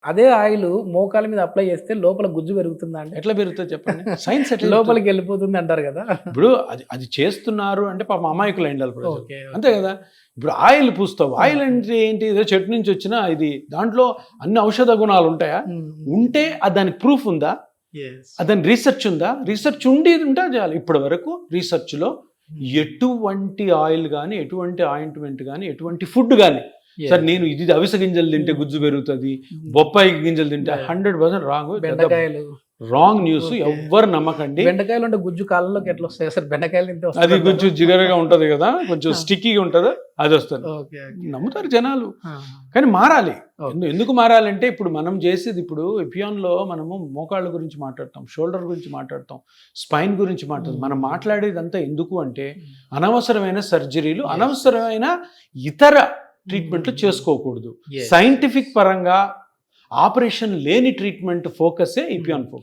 అదే ఆయిల్ మోకాల మీద అప్లై చేస్తే లోపల గుజ్జు పెరుగుతుందా అండి? ఎట్లా పెరుగుతుంది చెప్పండి? సైన్స్ ఎట్లా లోపలికి వెళ్ళిపోతుంది అంటారు కదా. ఇప్పుడు అది చేస్తున్నారు అంటే పాపం అమాయకులు అయిండాలి ప్రజలు, ఓకే, అంతే కదా. ఇప్పుడు ఆయిల్ పూస్తావు, ఆయిల్ అంటే ఏంటి? ఏదో చెట్టు నుంచి వచ్చిన ఇది, దాంట్లో అన్ని ఔషధ గుణాలు ఉంటాయా? ఉంటే దానికి ప్రూఫ్ ఉందా? దాని రీసెర్చ్ ఉందా? రీసెర్చ్ ఉండి ఉంటే చాలు. ఇప్పటి వరకు రీసెర్చ్లో ఎటువంటి ఆయిల్ కానీ, ఎటువంటి ఆయింట్మెంట్ కానీ, ఎటువంటి ఫుడ్ కానీ, సార్ నేను ఇది అవిసె గింజలు తింటే గుజ్జు పెరుగుతుంది, బొప్పాయి గింజలు తింటే 100% రాంగ్, బెండకాయలు రాంగ్ న్యూస్. ఎవ్వరు నమ్మకండి. బెండకాయలు అంటే గుజ్జు కాళ్ళలోకి ఎట్లా వస్తాయి? అసలు బెండకాయలు తింటే అది కొంచెం జిగరగా ఉంటది కదా, కొంచెం స్టిక్కీగా ఉంటది, అది వస్తుంది. నమ్ముతారు జనాలు, కానీ మారాలి. ఎందుకు మారాలంటే ఇప్పుడు మనం చేసేది, ఇప్పుడు ఎపియాన్లో మనము మోకాళ్ళ గురించి మాట్లాడతాం, షోల్డర్ గురించి మాట్లాడతాం, స్పైన్ గురించి మాట్లాడతాం. మనం మాట్లాడేది అంతా ఎందుకు అంటే అనవసరమైన సర్జరీలు, అనవసరమైన ఇతర ట్రీట్మెంట్లు చేసుకోకూడదు. సైంటిఫిక్ పరంగా ఆపరేషన్ లేని ట్రీట్మెంట్ ఫోకసే ఇపియాన్ ఫోకస్.